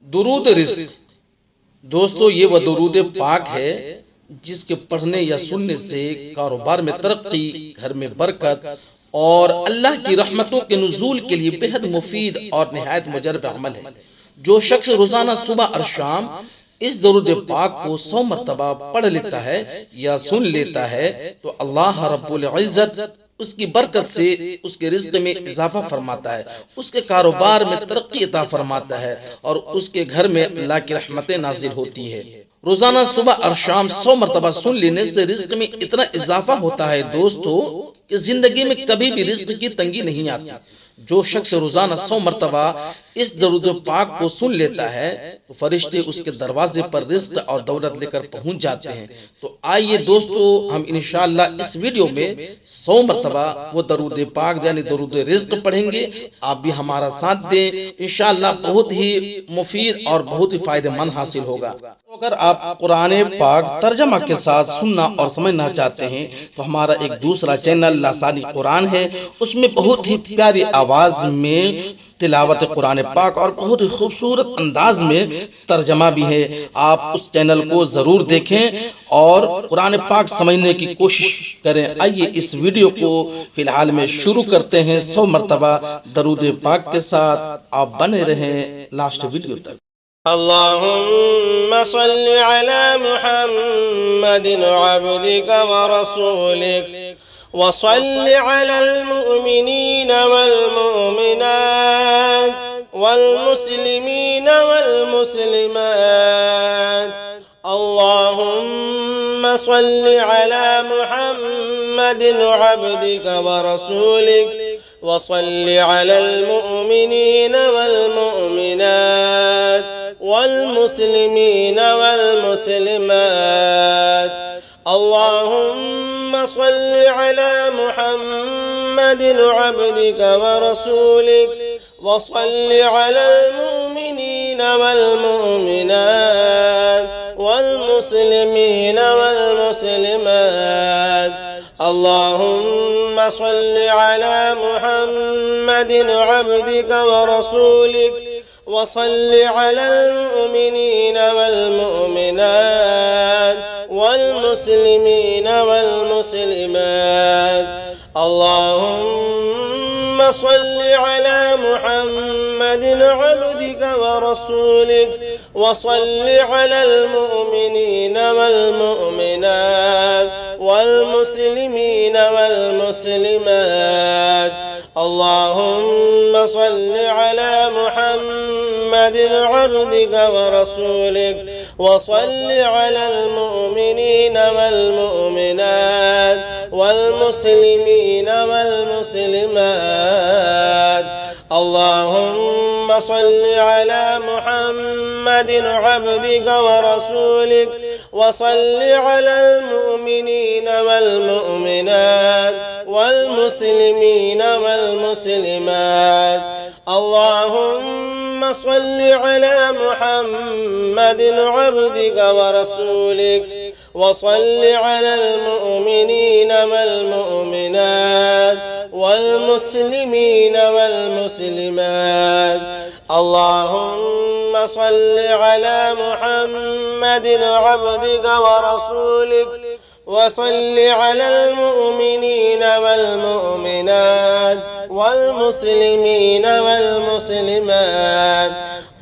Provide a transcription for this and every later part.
दुरूद रिज़्क़। दोस्तों, ये वह दुरूद पाक है जिसके पढ़ने या सुनने से कारोबार में तरक्की, घर में बरकत और अल्लाह की रहमतों के नुज़ूल के लिए बेहद मुफीद और निहायत मुजर्रब अमल है। जो शख्स रोजाना सुबह और शाम इस दुरूद पाक को 100 मरतबा पढ़ लेता है या सुन लेता है तो अल्लाह रब्बुल इज़्ज़त उसकी बरकत से उसके रिज़्क़ में इजाफा फरमाता है, उसके कारोबार में तरक्की अता फरमाता है और उसके घर में अल्लाह की रहमतें नाजिल होती है। रोजाना सुबह और शाम 100 मरतबा सुन लेने से रिज़्क़ में इतना इजाफा होता है दोस्तों कि जिंदगी में कभी भी रिज़्क़ की तंगी नहीं आती। जो शख्स रोजाना 100 मरतबा इस दरूद पाक को सुन लेता है तो फरिश्ते उसके दरवाजे पर रिज़्क़ और दौलत लेकर पहुंच जाते हैं। तो आइए दोस्तों, हम इंशाअल्लाह इस वीडियो में 100 मरतबा वो दरूद पाक यानी दरूद रिज़्क़ पढ़ेंगे। आप भी हमारा साथ दें, इंशाअल्लाह बहुत ही मुफीद और बहुत ही फायदेमंद हासिल होगा। तो अगर आप कुरान पाक तर्जमा के साथ सुनना और समझना चाहते हैं तो हमारा एक दूसरा चैनल लासानी कुरान है, उसमें बहुत ही प्यारी आवाज में तिलावत कुरान पाक और बहुत ही खूबसूरत अंदाज में तर्जमा भी है। आप उस चैनल को जरूर देखें और कुरान पाक समझने की कोशिश करें। आइए इस वीडियो को फिलहाल में शुरू करते हैं 100 मरतबा दरूद पाक के साथ। आप बने रहें लास्ट वीडियो तक। अल्लाहुम्मा सल्लि अला मुहम्मदिन अब्दिक व रसूलिक व सल्लि अलल मुमिनीन वल मुमिनात वल मुस्लिमीन वल मुस्लिमात। अल्लाहुम्मा सल्लि अला मुहम्मदिन अब्दिक व रसूलिक व सल्लि अलल मुमिनीन वल मुमिनात والمسلمين والمسلمات। اللهم صل على محمد عبدك ورسولك وصل على المؤمنين والمؤمنات والمسلمين والمسلمات। اللهم صل على محمد عبدك ورسولك وصل على المؤمنين والمؤمنات والمسلمين والمسلمات। اللهم صل على محمد عبدك ورسولك وصل على المؤمنين والمؤمنات والمسلمين والمسلمات। اللهم صل على محمد عبدك ورسولك وصل على المؤمنين والمؤمنات والمسلمين والمسلمات। اللهم صل على محمد عبدك ورسولك وصل على المؤمنين والمؤمنات والمسلمين والمسلمات। اللهم صل على محمد عبدك ورسولك وصل على المؤمنين والمؤمنات والمسلمين والمسلمات। اللهم صل على محمد عبدك ورسولك وصل على المؤمنين والمؤمنات والمسلمين والمسلمات।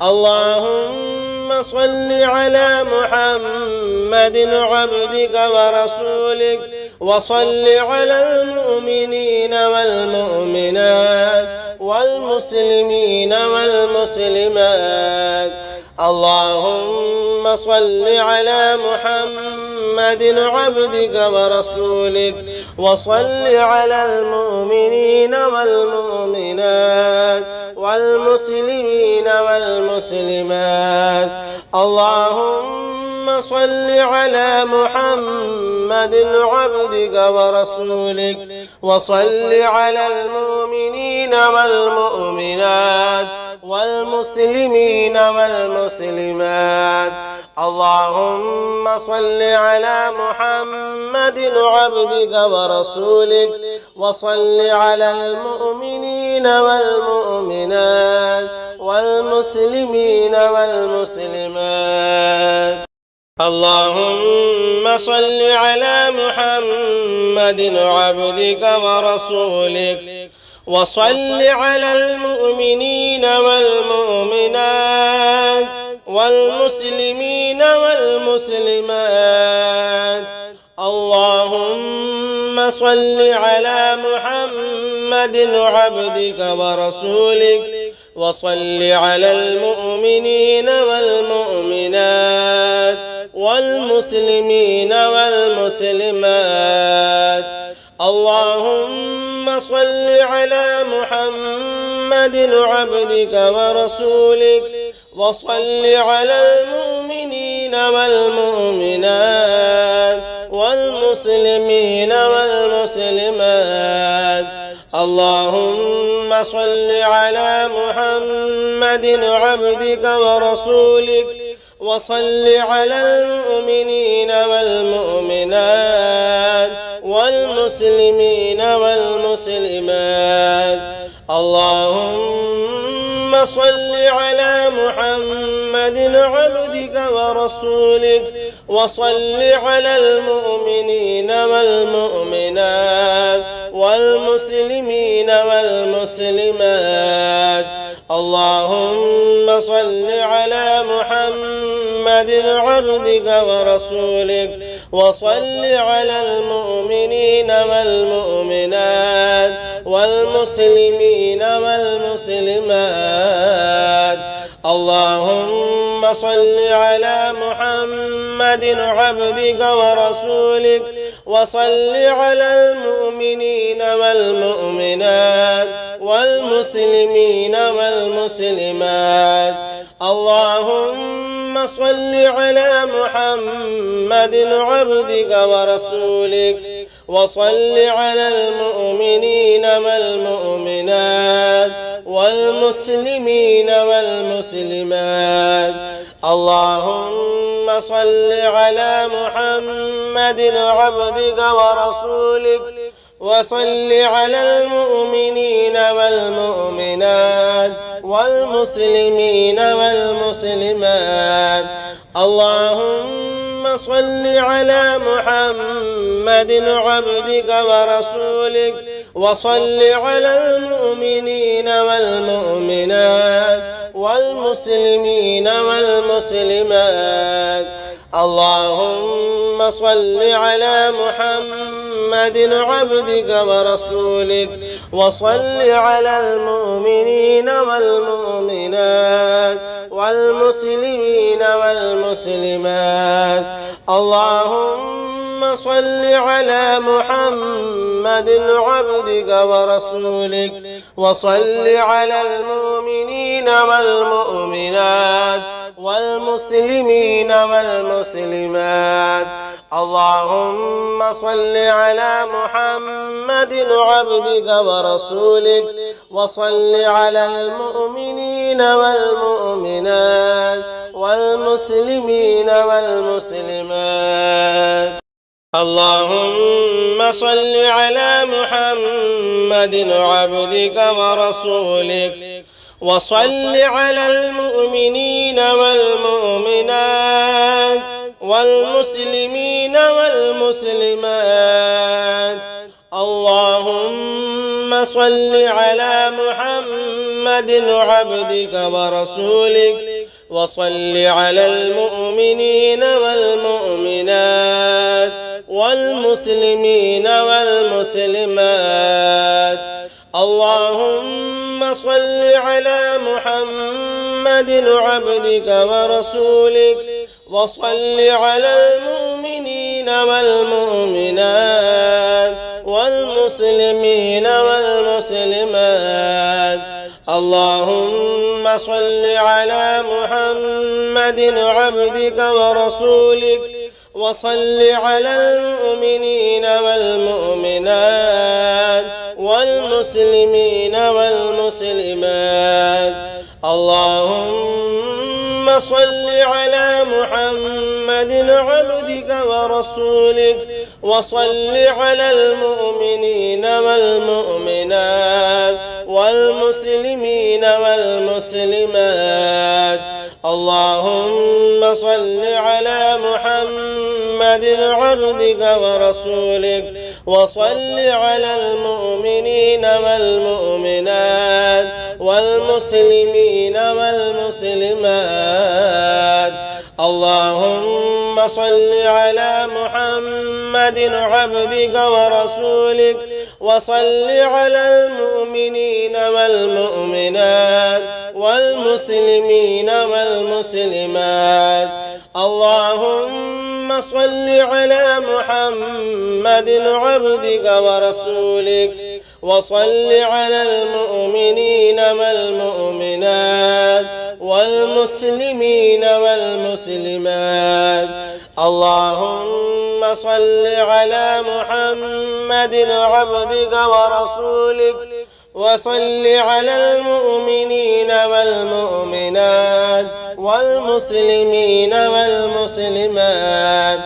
اللهم صل على محمد عبدك ورسولك وصل على المؤمنين والمؤمنات والمسلمين والمسلمات। اللهم صل على محمد عبدك ورسولك وصل على المؤمنين والمؤمنات والمسلمين والمسلمات। اللهم صل على محمد عبدك ورسولك وصل على المؤمنين والمؤمنات والمسلمين والمسلمات. اللهم صل على محمد عبدك ورسولك وصل على المؤمنين والمؤمنات والمسلمين والمسلمات. اللهم صل على محمد عبدك ورسولك وصل على المؤمنين والمؤمنات والمسلمين والمسلمات. اللهم صل على محمد عبدك ورسولك وصل على المؤمنين والمؤمنات والمسلمين والمسلمات. اللهم صل على محمد عبدك ورسولك وصل على المؤمنين والمؤمنات والمسلمين والمسلمات. اللهم صل على محمد عبدك ورسولك وصل على المؤمنين والمؤمنات والمسلمين والمسلمات. اللهم صل على محمد عبدك ورسولك وصل على المؤمنين والمؤمنات والمسلمين والمسلمات. اللهم صل على محمد عبدك ورسولك وصل على المؤمنين والمؤمنات والمسلمين والمسلمات. اللهم صل على محمد عبدك ورسولك وصل على المؤمنين والمؤمنات والمسلمين والمسلمات. اللهم صل على محمد عبدك ورسولك وصل على المؤمنين والمؤمنات والمسلمين والمسلمات. اللهم صل على محمد عبدك ورسولك وصل على المؤمنين والمؤمنات والمسلمين والمسلمات. اللهم صل على محمد عبدك ورسولك وصل على المؤمنين والمؤمنات والمسلمين والمسلمات. اللهم صل على محمد عبدك ورسولك وصل على المؤمنين والمؤمنات والمسلمين والمسلمات. اللهم صل على محمد عبدك ورسولك وصل على المؤمنين والمؤمنات والمسلمين والمسلمات. اللهم صل على محمد عبدك ورسولك وصل على المؤمنين والمؤمنات والمسلمين والمسلمات. اللهم صل على محمد عبدك ورسولك وصل على المؤمنين والمؤمنات والمسلمين والمسلمات. اللهم صل على محمد عبدك ورسولك وصل على المؤمنين والمؤمنات والمسلمين والمسلمات. اللهم صل على محمد عبدك ورسولك وصل على المؤمنين والمؤمنات والمسلمين والمسلمات. اللهم صل على محمد عبدك ورسولك وصل على المؤمنين والمؤمنات والمسلمين والمسلمات. اللهم صل على محمد عبدك ورسولك وصل على المؤمنين والمؤمنات والمسلمين والمسلمات. اللهم صل على محمد عبدك ورسولك وصل على المؤمنين والمؤمنات والمسلمين والمسلمات. اللهم صل على محمد عبدك ورسولك وصل على المؤمنين والمؤمنات والمسلمين والمسلمات. اللهم صل على محمد عبدك ورسولك وصل على المؤمنين والمؤمنات والمسلمين والمسلمات. اللهم صل على محمد عبدك ورسولك وصل على المؤمنين والمؤمنات والمسلمين والمسلمات.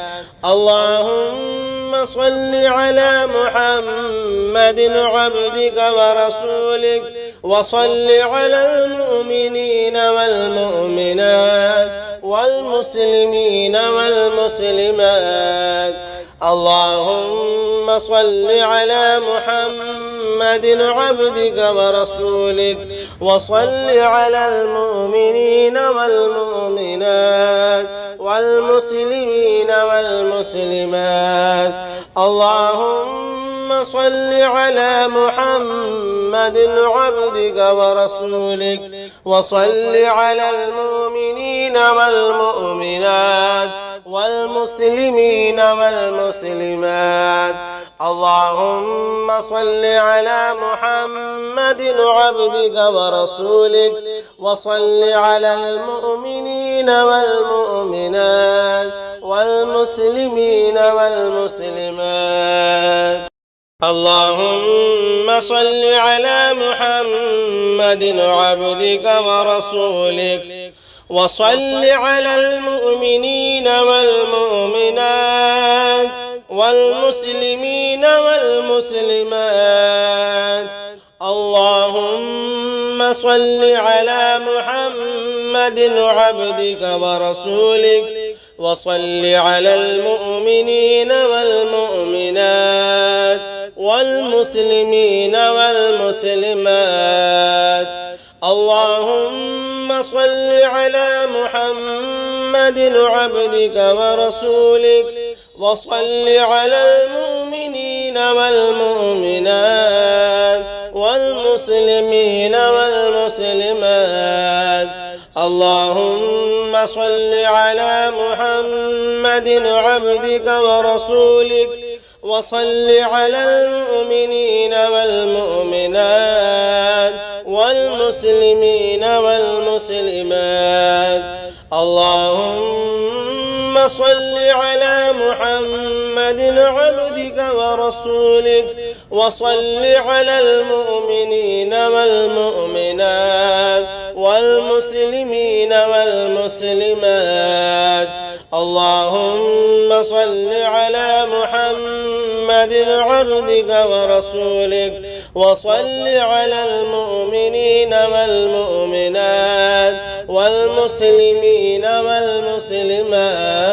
اللهم صل على محمد عبدك ورسولك وصل على المؤمنين والمؤمنات والمسلمين والمسلمات. اللهم صل على محمد عبدك ورسولك وصل على المؤمنين والمؤمنات والمسلمين والمسلمات. اللهم صل على محمد عبدك ورسولك وصل على المؤمنين والمؤمنات والمسلمين والمسلمات. اللهم صل على محمد عبدك ورسولك وصل على المؤمنين والمؤمنات والمسلمين والمسلمات. اللهم صل على محمد عبدك ورسولك وصل على المؤمنين والمؤمنات والمسلمين والمسلمات. اللهم صل على محمد عبدك ورسولك وصل على المؤمنين والمؤمنات والمسلمين والمسلمات. اللهم صل على محمد عبدك ورسولك وصل على المؤمنين والمؤمنات والمسلمين والمسلمات. اللهم صل على محمد عبدك ورسولك وصل على المؤمنين والمؤمنات والمسلمين والمسلمات. اللهم صل على محمد عبدك ورسولك وصل على المؤمنين والمؤمنات والمسلمين والمسلمات. اللهم صل على محمد عبدك ورسولك وصل على المؤمنين والمؤمنات والمسلمين والمسلمات.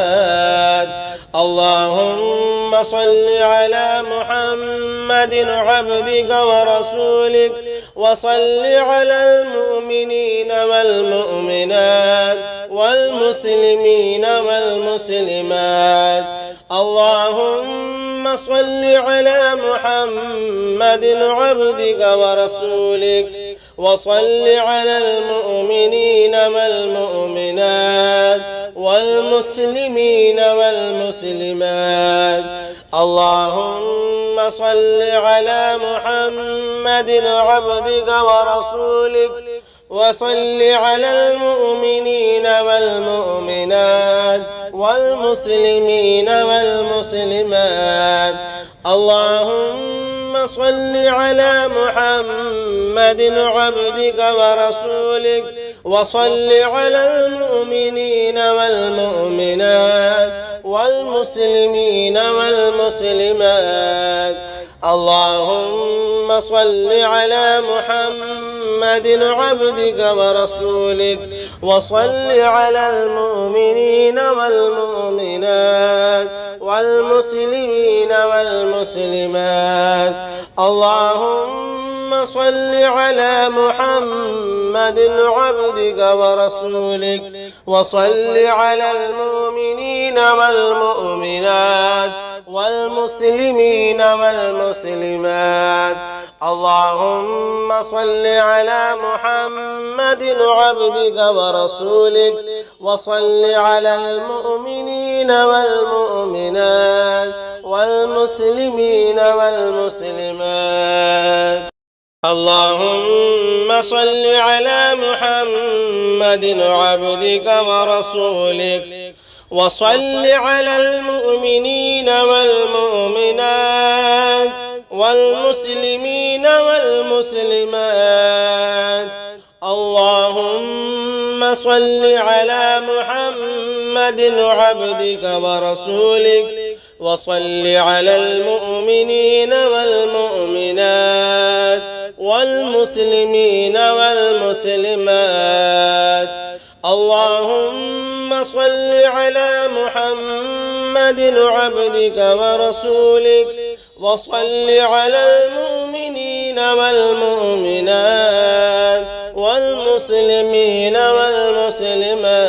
اللهم صل على محمد عبدك ورسولك وصل على المؤمنين والمؤمنات والمسلمين والمسلمات. اللهم صل على محمد عبدك ورسولك وصل على المؤمنين والمؤمنات والمسلمين والمسلمات. اللهم صل على محمد عبدك ورسولك وصل على المؤمنين والمؤمنات والمسلمين والمسلمات. اللهم صل على محمد عبدك ورسولك وصل على المؤمنين والمؤمنات والمسلمين والمسلمات. اللهم صل على محمد عبدك ورسولك وصل على المؤمنين والمؤمنات والمسلمين والمسلمات. اللهم صل على محمد عبدك ورسولك وصل على المؤمنين والمؤمنات والمسلمين والمسلمات. اللهم صل على محمد عبدك ورسولك وصل على المؤمنين والمؤمنات والمسلمين والمسلمات. اللهم صل على محمد عبدك ورسولك وصل على المؤمنين والمؤمنات والمسلمين والمسلمات. اللهم صل على محمد عبدك ورسولك وصل على المؤمنين والمؤمنات والمسلمين والمسلمات. اللهم صل على محمد عبدك ورسولك وصل على المؤمنين والمؤمنات والمسلمين والمسلمات.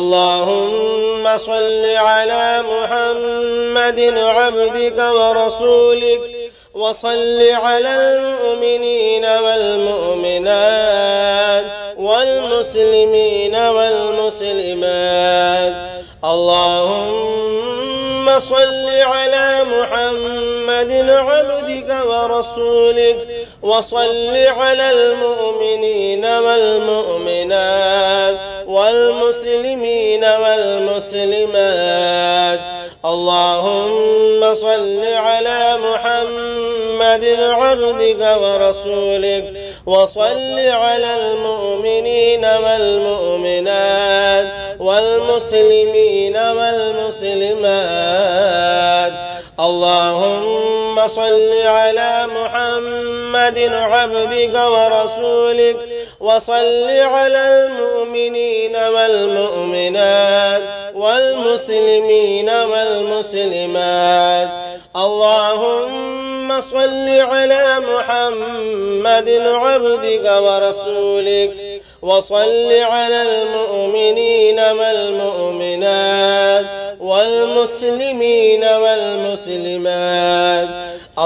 اللهم صل على محمد عبدك ورسولك وصل على المؤمنين والمؤمنات والمسلمين والمسلمات. اللهم صل على محمد عبدك ورسولك وصل على المؤمنين والمؤمنات والمسلمين والمسلمات. اللهم صل على محمد عبدك ورسولك وصل على المؤمنين والمؤمنات والمسلمين والمسلمات. اللهم صل على محمد عبدك ورسولك وصل على المؤمنين والمؤمنات والمسلمين والمسلمات. اللهم صل على محمد عبدك ورسولك وصل على المؤمنين والمؤمنات والمسلمين والمسلمات.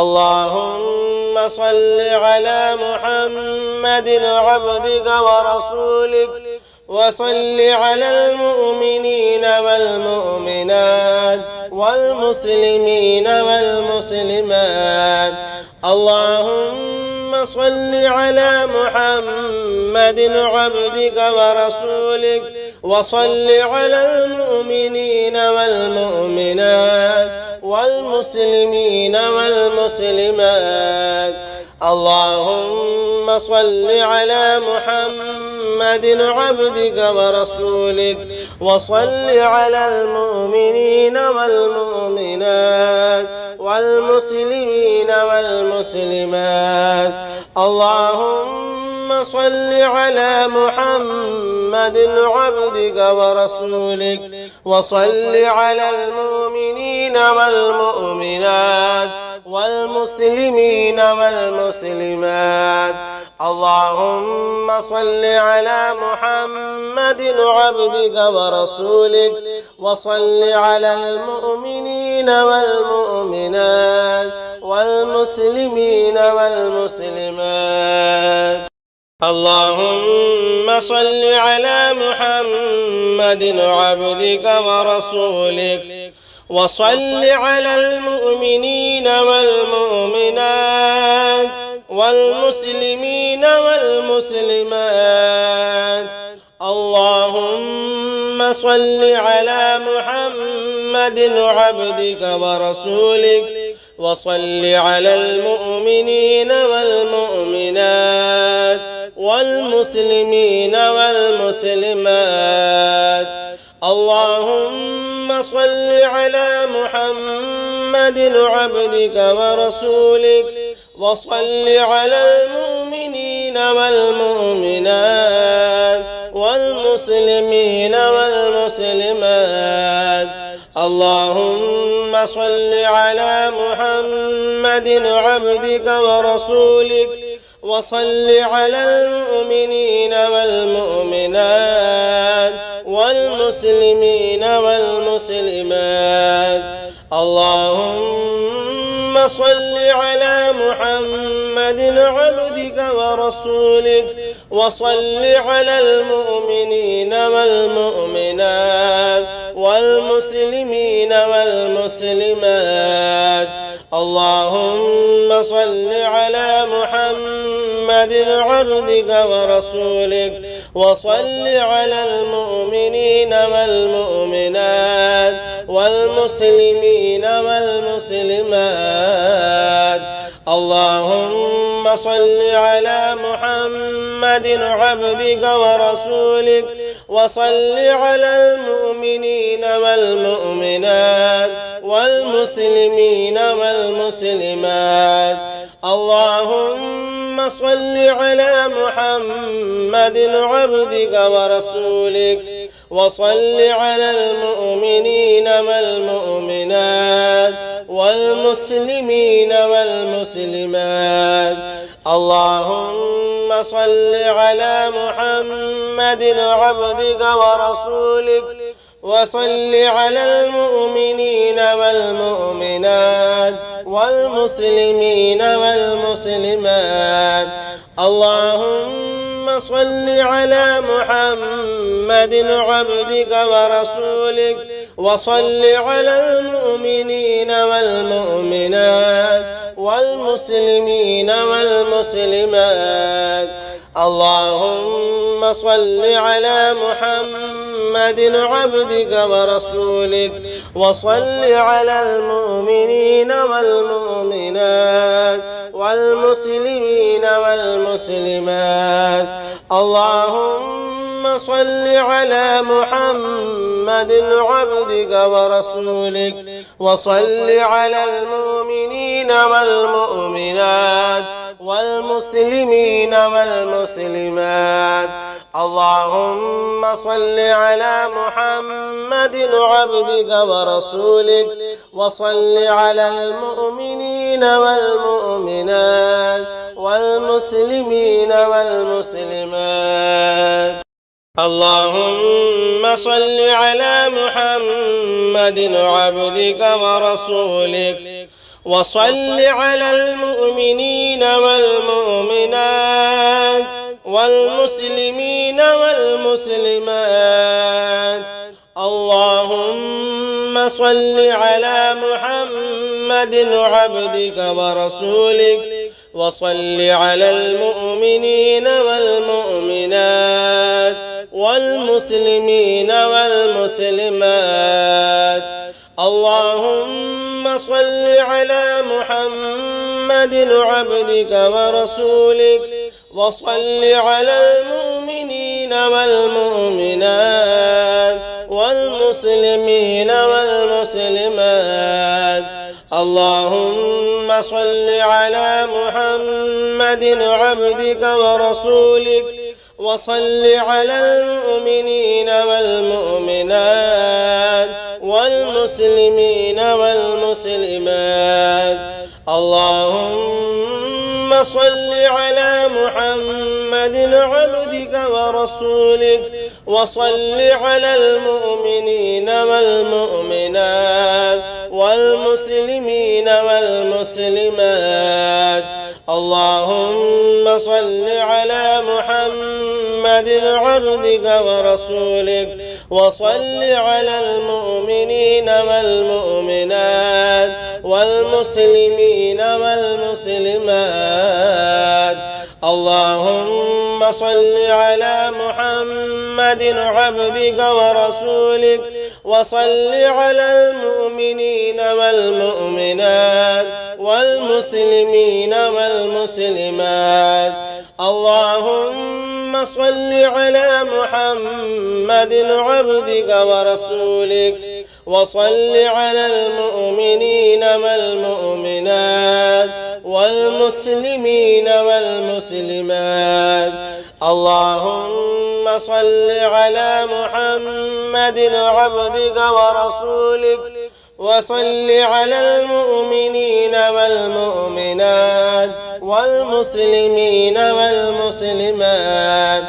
اللهم صل على محمد عبدك ورسولك وصل على المؤمنين والمؤمنات والمسلمين والمسلمات. اللهم صل على محمد عبدك ورسولك وصل على المؤمنين والمؤمنات والمسلمين والمسلمات. اللهم صل على محمد عبدك ورسولك وصل على المؤمنين والمؤمنات والمسلمين والمسلمات. اللهم صل على محمد عبدك ورسولك وصل على المؤمنين والمؤمنات والمسلمين والمسلمات. اللهم صل على محمد عبدك ورسولك وصل على المؤمنين والمؤمنات والمسلمين والمسلمات. اللهم صل على محمد عبدك ورسولك وصل على المؤمنين والمؤمنات والمسلمين والمسلمات. اللهم صل على محمد عبدك ورسولك وصل على المؤمنين والمؤمنات والمسلمين والمسلمات. اللهم صل على محمد عبدك ورسولك وصل على المؤمنين والمؤمنات والمسلمين والمسلمات. اللهم صل على محمد عبدك ورسولك وصل على المؤمنين والمؤمنات والمسلمين والمسلمات. اللهم صل على محمد عبدك ورسولك وصل على المؤمنين والمؤمنات والمسلمين والمسلمات. اللهم صل على محمد عبدك ورسولك وصل على المؤمنين والمؤمنات والمسلمين والمسلمات. اللهم صل على محمد عبدك ورسولك وصل على المؤمنين والمؤمنات والمسلمين والمسلمات. اللهم صل على محمد عبدك ورسولك وصل على المؤمنين والمؤمنات والمسلمين والمسلمات. اللهم صل على محمد عبدك ورسولك وصل على المؤمنين والمؤمنات والمسلمين والمسلمات. اللهم صل على محمد عبدك ورسولك وصل على المؤمنين والمؤمنات والمسلمين والمسلمات. اللهم صل على محمد عبدك ورسولك وصل على المؤمنين والمؤمنات والمسلمين والمسلمات. اللهم صل على محمد عبدك ورسولك وصل على المؤمنين والمؤمنات والمسلمين والمسلمات. اللهم صل على محمد عبدك ورسولك وصل على المؤمنين والمؤمنات والمسلمين والمسلمات. اللهم صل على محمد عبدك ورسولك وصل على المؤمنين والمؤمنات والمسلمين والمسلمات. اللهم صل على محمد عبدك ورسولك وصل على المؤمنين والمؤمنات والمسلمين والمسلمات. اللهم صل على محمد عبدك ورسولك وصل على المؤمنين والمؤمنات والمسلمين والمسلمات. اللهم صل على محمد عبدك ورسولك وصل على المؤمنين والمؤمنات والمسلمين والمسلمات. اللهم صل على محمد عبدك ورسولك وصل على المؤمنين والمؤمنات والمسلمين والمسلمات. اللهم صل على محمد عبدك ورسولك وصل على المؤمنين والمؤمنات والمسلمين والمسلمات. اللهم صل على محمد عبدك ورسولك وصل على المؤمنين والمؤمنات والمسلمين والمسلمات. اللهم صل على محمد عبدك ورسولك وصل على المؤمنين والمؤمنات والمسلمين والمسلمات. اللهم صل على محمد عبدك ورسولك وصل على المؤمنين والمؤمنات والمسلمين والمسلمات.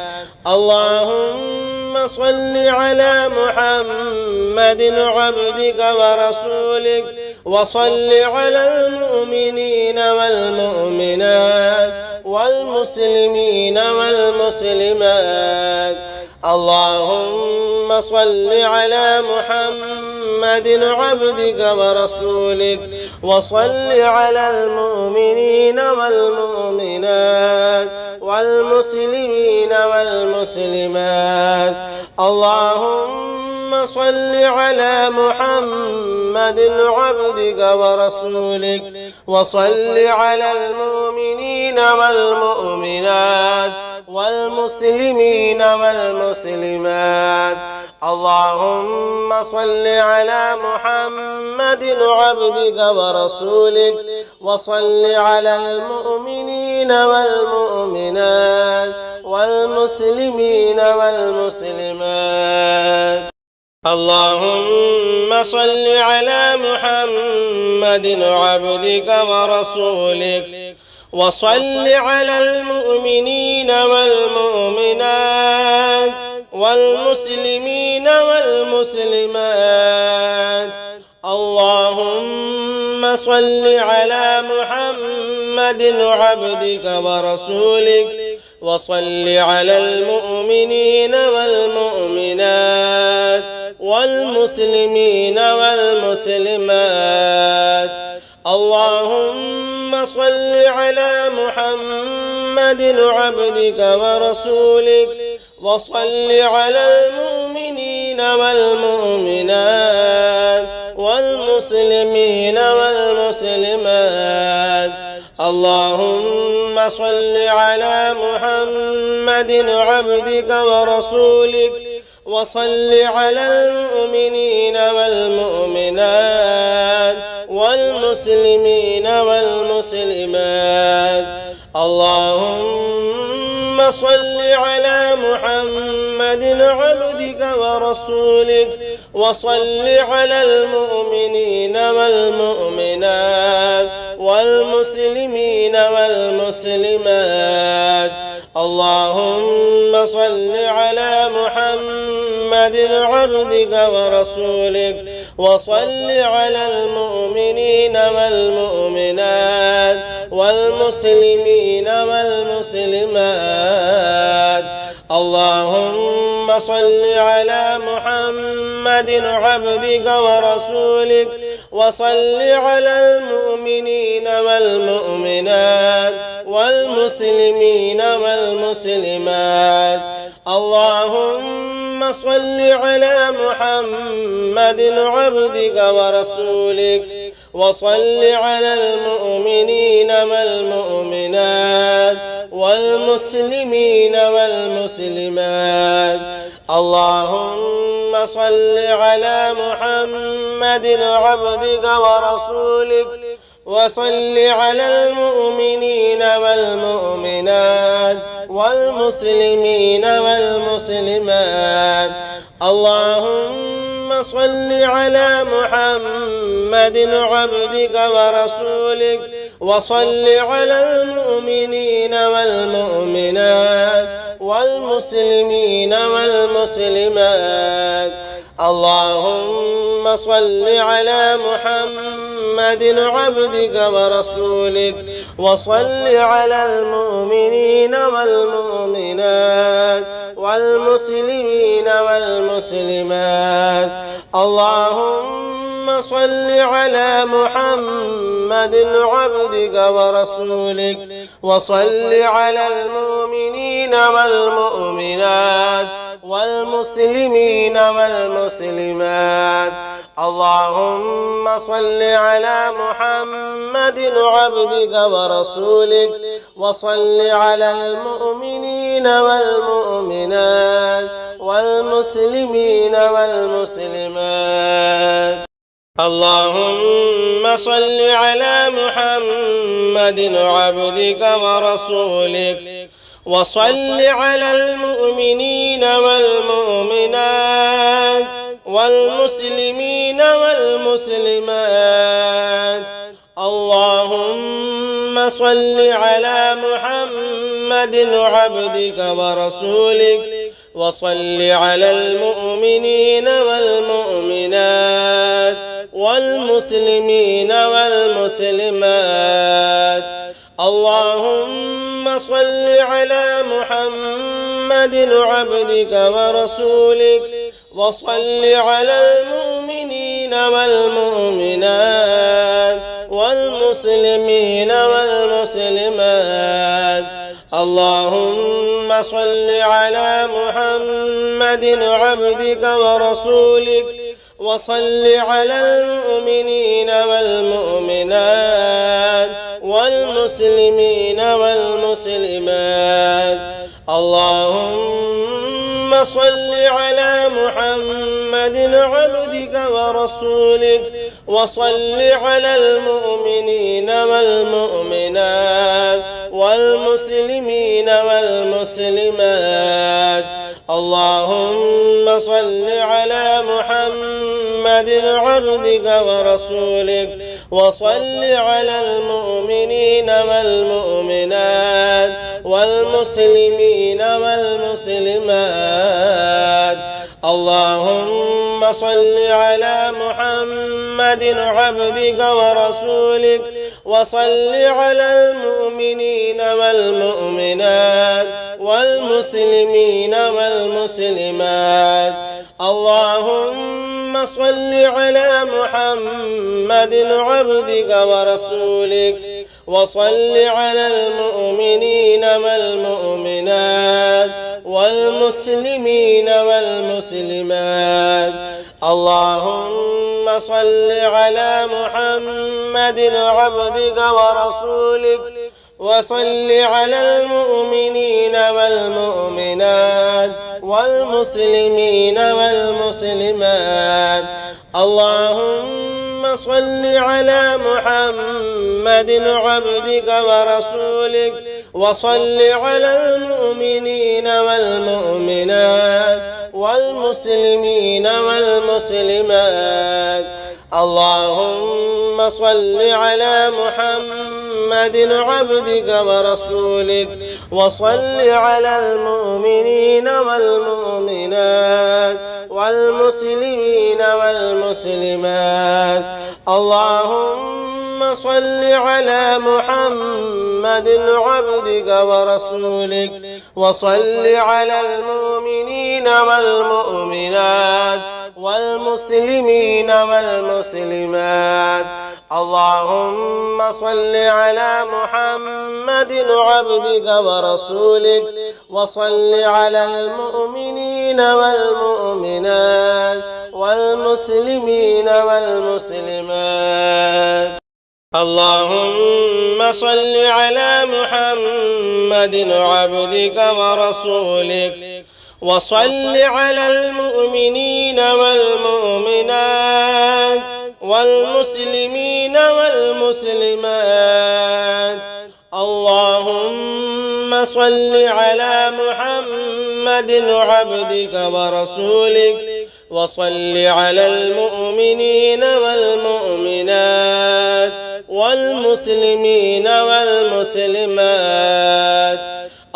اللهم صل على محمد عبدك ورسولك وصل على المؤمنين والمؤمنات والمسلمين والمسلمات. اللهم صل على محمد عبدك ورسولك وصل على المؤمنين والمؤمنات والمسلمين والمسلمات. اللهم صل على محمد عبدك ورسولك وصل على المؤمنين والمؤمنات والمسلمين والمسلمات. اللهم صل على محمد عبدك ورسولك وصل على المؤمنين والمؤمنات والمسلمين والمسلمات. اللهم صل على محمد عبدك ورسولك وصل على المؤمنين والمؤمنات والمسلمين والمسلمات. اللهم صل على محمد عبدك ورسولك وصل على المؤمنين والمؤمنات والمسلمين والمسلمات. اللهم صل على محمد عبدك ورسولك وصل على المؤمنين والمؤمنات والمسلمين والمسلمات. اللهم صل على محمد عبدك ورسولك وصل على المؤمنين والمؤمنات والمسلمين والمسلمات. اللهم صل على محمد عبدك ورسولك وصل على المؤمنين والمؤمنات والمسلمين والمسلمات. اللهم صل على محمد عبدك ورسولك وصل على المؤمنين والمؤمنات والمسلمين والمسلمات. اللهم صل على محمد عبدك ورسولك وصل على المؤمنين والمؤمنات والمسلمين والمسلمات. اللهم صل على محمد عبدك ورسولك وصل على المؤمنين والمؤمنات والمسلمين والمسلمات. اللهم صل على محمد عبدك ورسولك وصل على المؤمنين والمؤمنات والمسلمين والمسلمات. اللهم صل على محمد عبدك ورسولك وصل على المؤمنين والمؤمنات والمسلمين والمسلمات. اللهم صل على محمد عبدك ورسولك وصل على المؤمنين والمؤمنات والمسلمين والمسلمات. اللهم صل على محمد عبدك ورسولك وصل على المؤمنين والمؤمنات والمسلمين والمسلمات. اللهم صل على محمد عبدك ورسولك وصل على المؤمنين والمؤمنات والمسلمين والمسلمات. اللهم صل على محمد عبدك ورسولك وصل على المؤمنين والمؤمنات والمسلمين والمسلمات. اللهم صل على محمد عبدك ورسولك وصل على المؤمنين والمؤمنات والمسلمين والمسلمات. اللهم صل على محمد عبدك ورسولك وصل على المؤمنين والمؤمنات والمسلمين والمسلمات. اللهم صل على محمد عبدك ورسولك وصل على المؤمنين والمؤمنات والمسلمين والمسلمات. اللهم صل على محمد عبدك ورسولك وصل على المؤمنين والمؤمنات والمسلمين والمسلمات. اللهم صل على محمد عبدك ورسولك وصل على المؤمنين والمؤمنات والمسلمين والمسلمات. اللهم صل على محمد عبدك ورسولك وصل على المؤمنين والمؤمنات والمسلمين والمسلمات. اللهم صل على محمد عبدك ورسولك وصل على المؤمنين والمؤمنات والمسلمين والمسلمات. اللهم صل على محمد عبدك ورسولك وصل على المؤمنين والمؤمنات والمسلمين والمسلمات. اللهم صل على محمد عبدك ورسولك وصل على المؤمنين والمؤمنات والمسلمين والمسلمات. اللهم صل على محمد عبدك ورسولك وصل على المؤمنين والمؤمنات والمسلمين والمسلمات. اللهم صل على محمد عبدك ورسولك وصل على المؤمنين والمؤمنات والمسلمين والمسلمات. اللهم صل على محمد عبدك ورسولك وصل على المؤمنين والمؤمنات والمسلمين والمسلمات. اللهم صل على محمد عبدك ورسولك وصل على المؤمنين والمؤمنات والمسلمين والمسلمات. اللهم صل على محمد عبدك ورسولك وصل على المؤمنين والمؤمنات والمسلمين والمسلمات.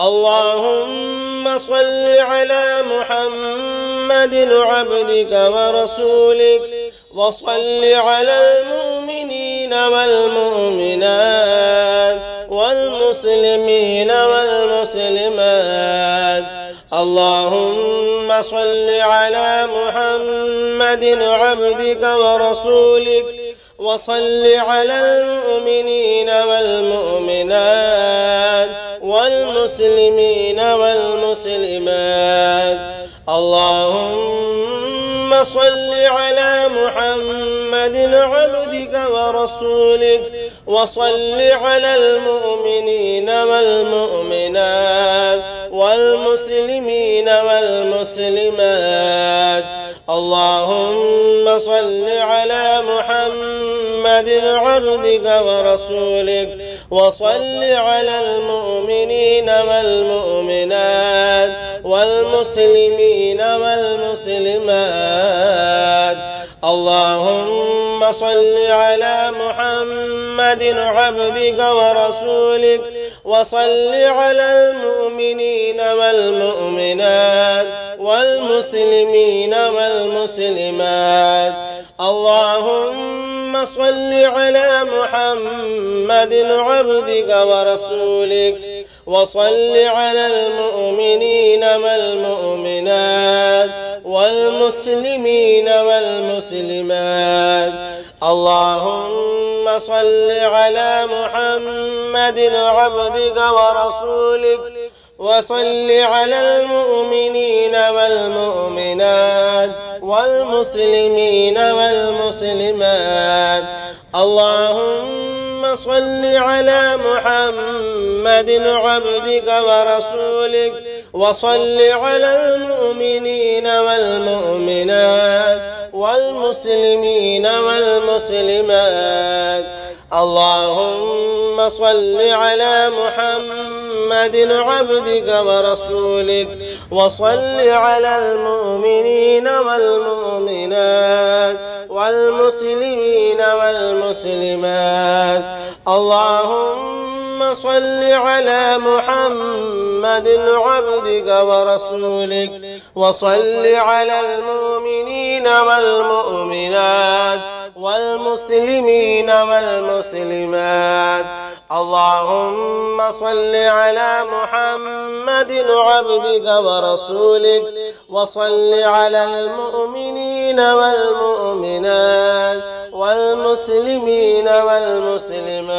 اللهم صل على محمد عبدك ورسولك وصل على المؤمنين والمؤمنات والمسلمين والمسلمات. اللهم صل على محمد عبدك ورسولك وصل على المؤمنين والمؤمنات والمسلمين والمسلمات. اللهم صل على محمد عبدك ورسولك وصل على المؤمنين والمؤمنات والمسلمين والمسلمات. اللهم صل على محمد عبدك ورسولك وصل على المؤمنين والمؤمنات والمسلمين والمسلمات. اللهم صل على محمد عبدك ورسولك وصل على المؤمنين والمؤمنات والمسلمين والمسلمات. اللهم صل على محمد عبدك ورسولك وصل على المؤمنين والمؤمنات والمسلمين والمسلمات. اللهم صل على محمد عبدك ورسولك وصل على المؤمنين والمؤمنات والمسلمين والمسلمات. اللهم صل على محمد عبدك ورسولك وصل على المؤمنين والمؤمنات والمسلمين والمسلمات. اللهم صل على محمد عبدك ورسولك وصل على المؤمنين والمؤمنات والمسلمين والمسلمات. اللهم صل على محمد عبدك ورسولك وصل على المؤمنين والمؤمنات والمسلمين والمسلمات. اللهم صل على محمد عبدك ورسولك وصل على المؤمنين والمؤمنات والمسلمين والمسلمات.